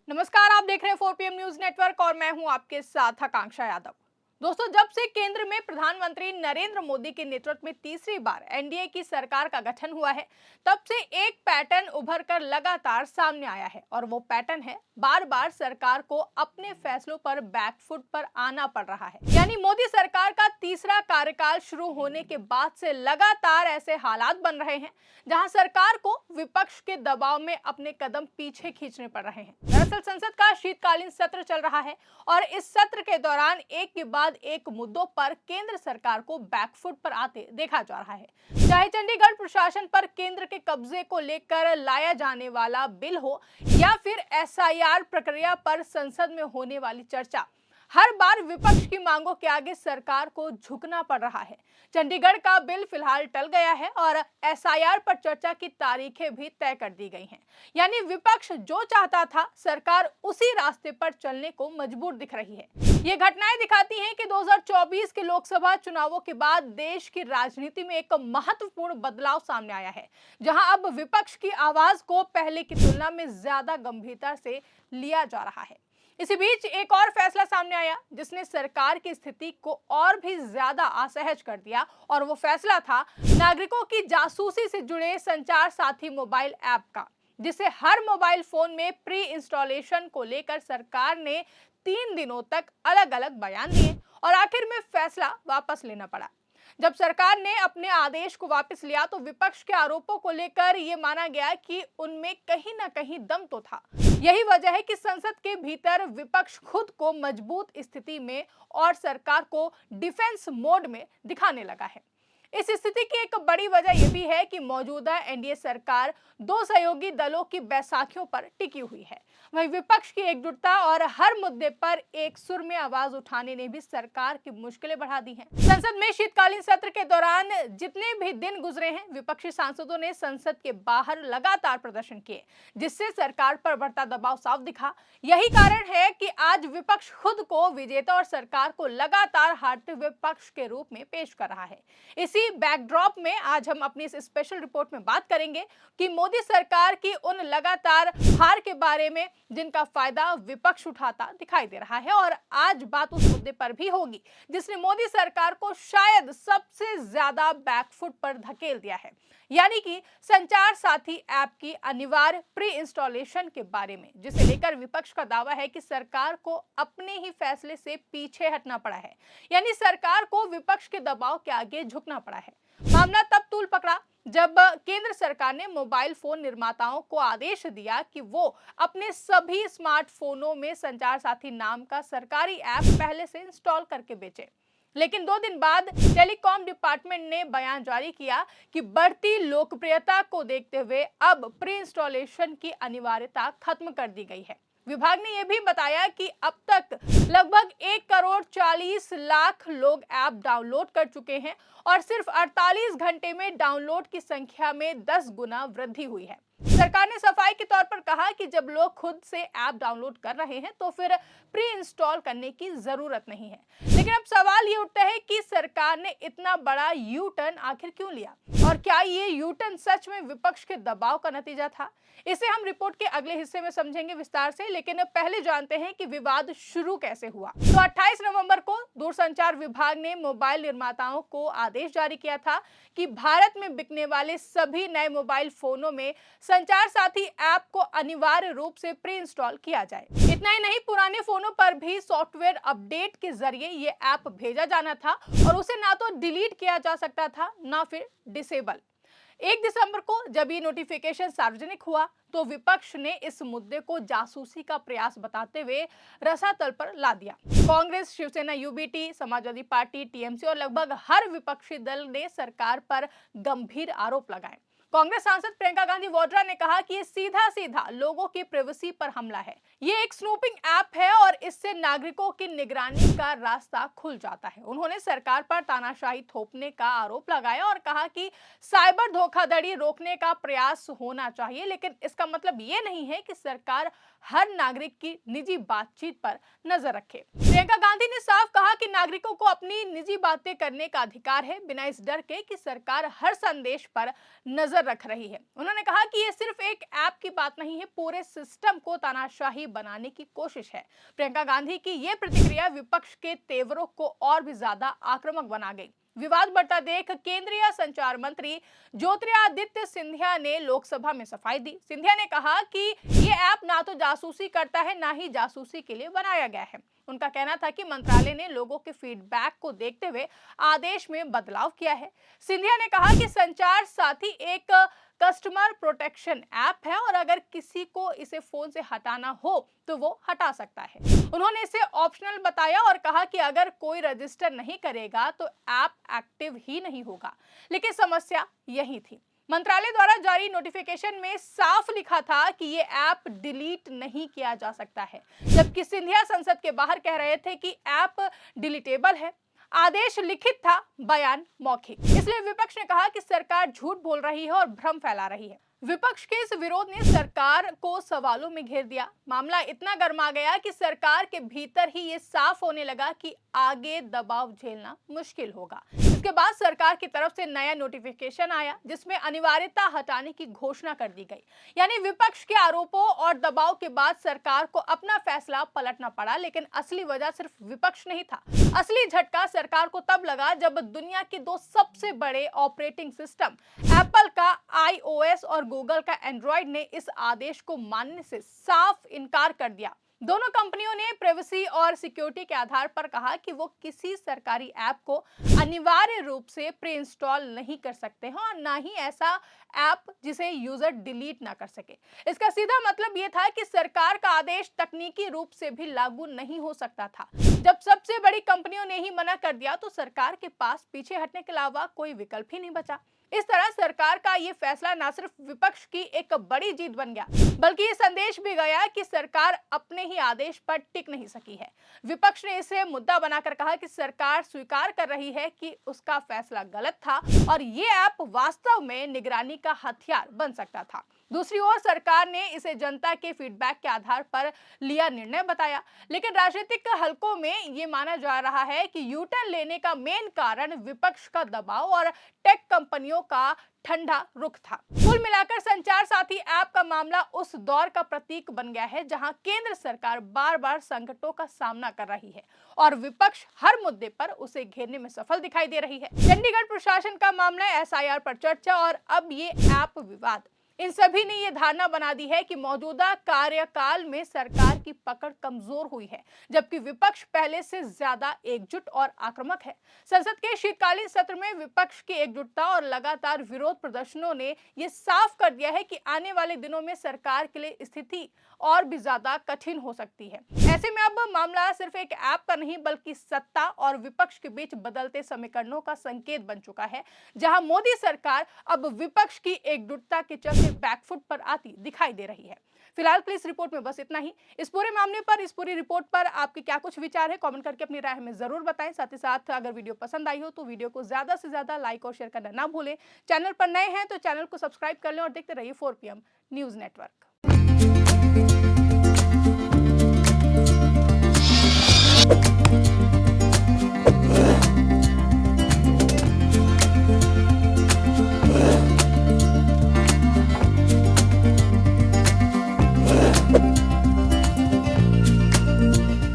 नमस्कार, आप देख रहे हैं 4 PM न्यूज नेटवर्क और मैं हूं आपके साथ आकांक्षा यादव। दोस्तों, जब से केंद्र में प्रधानमंत्री नरेंद्र मोदी के नेतृत्व में तीसरी बार एनडीए की सरकार का गठन हुआ है, तब से एक पैटर्न उभर कर लगातार सामने आया है और वो पैटर्न है बार बार सरकार को अपने फैसलों पर बैकफुट पर आना पड़ रहा है। यानी मोदी सरकार का तीसरा कार्यकाल शुरू होने के बाद से लगातार ऐसे हालात बन रहे हैं जहां सरकार को विपक्ष के दबाव में अपने कदम पीछे खींचने पड़ रहे हैं। दरअसल संसद का शीतकालीन सत्र चल रहा है और इस सत्र के दौरान एक के बाद एक मुद्दों पर केंद्र सरकार को बैकफुट पर आते देखा जा रहा है। चाहे चंडीगढ़ प्रशासन पर केंद्र के कब्जे को लेकर लाया जाने वाला बिल हो या फिर एसआईआर प्रक्रिया पर संसद में होने वाली चर्चा, हर बार विपक्ष की मांगों के आगे सरकार को झुकना पड़ रहा है। चंडीगढ़ का बिल फिलहाल टल गया है और एसआईआर पर चर्चा की तारीखें भी तय कर दी गई हैं। यानी विपक्ष जो चाहता था, सरकार उसी रास्ते पर चलने को मजबूर दिख रही है। ये घटनाएं दिखाती हैं कि 2024 के लोकसभा चुनावों के बाद देश की राजनीति में एक महत्वपूर्ण बदलाव सामने आया है, जहां अब विपक्ष की आवाज को पहले की तुलना में ज्यादा गंभीरता से लिया जा रहा है। इसी बीच एक और फैसला सामने आया जिसने सरकार की स्थिति को और भी ज्यादा असहज कर दिया और वो फैसला था नागरिकों की जासूसी से जुड़े संचार साथी मोबाइल ऐप का, जिसे हर मोबाइल फोन में प्री इंस्टॉलेशन को लेकर सरकार ने 3 दिनों तक अलग अलग बयान दिए और आखिर में फैसला वापस लेना पड़ा। जब सरकार ने अपने आदेश को वापस लिया तो विपक्ष के आरोपों को लेकर यह माना गया कि उनमें कहीं ना कहीं दम तो था। यही वजह है कि संसद के भीतर विपक्ष खुद को मजबूत स्थिति में और सरकार को डिफेंस मोड में दिखाने लगा है। इस स्थिति की एक बड़ी वजह यह भी है कि मौजूदा एनडीए सरकार दो सहयोगी दलों की बैसाखियों पर टिकी हुई है। वहीं विपक्ष की एकजुटता और हर मुद्दे पर एक सुर में आवाज उठाने ने भी सरकार की मुश्किलें बढ़ा दी हैं। संसद में शीतकालीन सत्र के दौरान जितने भी दिन गुजरे हैं, विपक्षी सांसदों ने संसद के बाहर लगातार प्रदर्शन किए, जिससे सरकार पर बढ़ता दबाव साफ दिखा। यही कारण है कि आज विपक्ष खुद को विजेता और सरकार को लगातार हारते हुए पक्ष के रूप में पेश कर रहा है। इसी बैकड्रॉप में आज हम अपनी इस स्पेशल रिपोर्ट में बात करेंगे कि मोदी सरकार की उन लगातार हार के बारे में जिनका फायदा विपक्ष उठाता दिखाई दे रहा है, और आज बात उस मुद्दे पर भी होगी जिसने मोदी सरकार को शायद सबसे ज्यादा बैकफुट पर धकेल दिया है, यानी कि संचार साथी ऐप की अनिवार्य प्री इंस्टॉलेशन के बारे में, जिसे लेकर विपक्ष का दावा है कि सरकार को अपने ही फैसले से पीछे हटना पड़ा है। यानी सरकार को विपक्ष के दबाव के आगे झुकना पड़ा है। मामला तब तूल पकड़ा जब केंद्र सरकार ने मोबाइल फोन निर्माताओं को आदेश दिया कि वो अपने सभी स्मार्टफोनों में संचार साथी नाम का सरकारी ऐप पहले से इंस्टॉल करके बेचे। लेकिन 2 दिन बाद टेलीकॉम डिपार्टमेंट ने बयान जारी किया कि बढ़ती लोकप्रियता को देखते हुए अब प्री इंस्टॉलेशन की अनिवार्यता खत्म कर दी गई है। विभाग ने यह भी बताया कि अब तक लगभग 1,40,00,000 लोग ऐप डाउनलोड कर चुके हैं और सिर्फ 48 घंटे में डाउनलोड की संख्या में 10 गुना वृद्धि हुई है। सरकार ने सफाई के तौर पर कहा कि जब लोग खुद से ऐप डाउनलोड कर रहे हैं तो फिर प्री इंस्टॉल करने की जरूरत नहीं है। लेकिन अब सवाल ये उठता है कि सरकार ने इतना बड़ा यू टर्न आखिर क्यों लिया, और क्या ये यू टर्न सच में विपक्ष के दबाव का नतीजा था? इसे हम रिपोर्ट के अगले हिस्से में समझेंगे विस्तार से, लेकिन पहले जानते हैं कि विवाद शुरू कैसे हुआ। तो 28 नवंबर को दूरसंचार विभाग ने मोबाइल निर्माताओं को आदेश जारी किया था कि भारत में बिकने वाले सभी नए मोबाइल फोनों में संचार साथी ऐप को अनिवार्य रूप से प्री इंस्टॉल किया जाए। इतना ही नहीं, पुराने फोनों पर भी सॉफ्टवेयर अपडेट के जरिए ये ऐप भेजा जाना था और उसे ना तो डिलीट किया जा सकता था ना फिर डिसेबल। 1 दिसंबर को जब ये नोटिफिकेशन सार्वजनिक हुआ तो विपक्ष ने इस मुद्दे को जासूसी का प्रयास बताते हुए रसातल पर ला दिया। Congress, Shiv Sena, UBT, Samajwadi Party, TMC और लगभग हर विपक्षी दल ने सरकार पर गंभीर आरोप लगाए। कांग्रेस सांसद प्रियंका गांधी वाड्रा ने कहा कि ये सीधा सीधा लोगों की प्राइवेसी पर हमला है। ये एक स्नूपिंग ऐप है और इससे नागरिकों की निगरानी का रास्ता खुल जाता है। उन्होंने सरकार पर तानाशाही थोपने का आरोप लगाया और कहा कि साइबर धोखाधड़ी रोकने का प्रयास होना चाहिए, लेकिन इसका मतलब ये नहीं है कि सरकार हर नागरिक की निजी बातचीत पर नजर रखे। प्रियंका गांधी ने साफ कहा कि नागरिकों को अपनी निजी बातें करने का अधिकार है, बिना इस डर के कि सरकार हर संदेश पर नजर नजर रख रही है। उन्होंने कहा कि ये सिर्फ एक ऐप की बात नहीं है, पूरे सिस्टम को तानाशाही बनाने की कोशिश है। प्रियंका गांधी की ये प्रतिक्रिया विपक्ष के तेवरों को और भी ज्यादा आक्रामक बना गई। विवाद बढ़ता देख केंद्रीय संचार मंत्री ज्योतिरादित्य सिंधिया ने लोकसभा में सफाई दी। सिंधिया ने कहा कि ये ऐप ना तो जासूसी करता है, ना ही जासूसी के लिए बनाया गया है। उनका कहना था कि मंत्रालय ने लोगों के फीडबैक को देखते हुए आदेश में बदलाव किया है। सिंधिया ने कहा कि संचार साथी एक कस्टमर प्रोटेक्शन ऐप है और अगर किसी को इसे फोन से हटाना हो तो वो हटा सकता है। उन्होंने इसे ऑप्शनल बताया और कहा कि अगर कोई रजिस्टर नहीं करेगा तो ऐप एक्टिव ही नहीं होगा। लेकिन समस्या यही थी, मंत्रालय द्वारा जारी नोटिफिकेशन में साफ लिखा था कि ये ऐप डिलीट नहीं किया जा सकता है, जबकि सिंधिया संसद के बाहर कह रहे थे कि ऐप डिलीटेबल है। आदेश लिखित था, बयान मौखिक। इसलिए विपक्ष ने कहा कि सरकार झूठ बोल रही है और भ्रम फैला रही है। विपक्ष के इस विरोध ने सरकार को सवालों में घेर दिया। मामला इतना गर्मा गया कि सरकार के भीतर ही ये साफ होने लगा कि आगे दबाव झेलना मुश्किल होगा। इसके बाद सरकार की तरफ से नया नोटिफिकेशन आया जिसमें अनिवार्यता हटाने की घोषणा कर दी गई। यानी विपक्ष के आरोपों और दबाव के बाद सरकार को अपना फैसला पलटना पड़ा। लेकिन असली वजह सिर्फ विपक्ष नहीं था। असली झटका सरकार को तब लगा जब दुनिया के दो सबसे बड़े ऑपरेटिंग सिस्टम एप्पल का iOS और गूगल का एंड्रॉइड ने इस आदेश को मानने से साफ इनकार कर दिया। दोनों कंपनियों ने प्राइवेसी और सिक्योरिटी के आधार पर कहा कि वो किसी सरकारी ऐप को अनिवार्य रूप से प्री इंस्टॉल नहीं कर सकते हैं और ना ही ऐसा ऐप जिसे यूजर डिलीट ना कर सके। इसका सीधा मतलब ये था कि सरकार का आदेश तकनीकी रूप से भी लागू नहीं हो सकता था। जब सबसे बड़ी कंपनियों ने ही मना कर दिया तो सरकार के पास पीछे हटने के अलावा कोई विकल्प ही नहीं बचा। इस तरह सरकार का ये फैसला न सिर्फ विपक्ष की एक बड़ी जीत बन गया, बल्कि ये संदेश भी गया कि सरकार अपने ही आदेश पर टिक नहीं सकी है। विपक्ष ने इसे मुद्दा बनाकर कहा कि सरकार स्वीकार कर रही है कि उसका फैसला गलत था और ये ऐप वास्तव में निगरानी का हथियार बन सकता था। दूसरी ओर सरकार ने इसे जनता के फीडबैक के आधार पर लिया निर्णय बताया। लेकिन राजनीतिक हलकों में ये माना जा रहा है कि यूटर्न लेने का मेन कारण विपक्ष का दबाव और टेक कंपनियों का ठंडा रुख था। कुल मिलाकर संचार साथी ऐप का मामला उस दौर का प्रतीक बन गया है जहां केंद्र सरकार बार-बार संकटों का सामना कर रही है और विपक्ष हर मुद्दे पर उसे घेरने में सफल दिखाई दे रही है। चंडीगढ़ प्रशासन का मामला, एसआईआर पर चर्चा और अब ये ऐप विवाद, इन सभी ने ये धारणा बना दी है कि मौजूदा कार्यकाल में सरकार की पकड़ कमजोर हुई है, जबकि विपक्ष पहले से ज्यादा एकजुट और आक्रामक है। संसद के शीतकालीन सत्र में विपक्ष की एकजुटता और लगातार विरोध प्रदर्शनों ने ये साफ कर दिया है कि आने वाले दिनों में सरकार के लिए स्थिति और भी ज्यादा कठिन हो सकती है। ऐसे में अब मामला सिर्फ एक ऐप का नहीं बल्कि सत्ता और विपक्ष के बीच बदलते समीकरणों का संकेत बन चुका है, जहां मोदी सरकार अब विपक्ष की एकजुटता के चलते बैकफुट पर आती दिखाई दे रही है। फिलहाल के लिए इस रिपोर्ट में बस इतना ही। इस पूरे मामले पर, इस पूरी रिपोर्ट पर आपके क्या कुछ विचार है, कमेंट करके अपनी राय हमें जरूर बताएं। साथ ही साथ अगर वीडियो पसंद आई हो तो वीडियो को ज्यादा से ज्यादा लाइक और शेयर करना ना भूलें। चैनल पर नए हैं तो चैनल को सब्सक्राइब कर लें और देखते रहिए 4PM न्यूज नेटवर्क।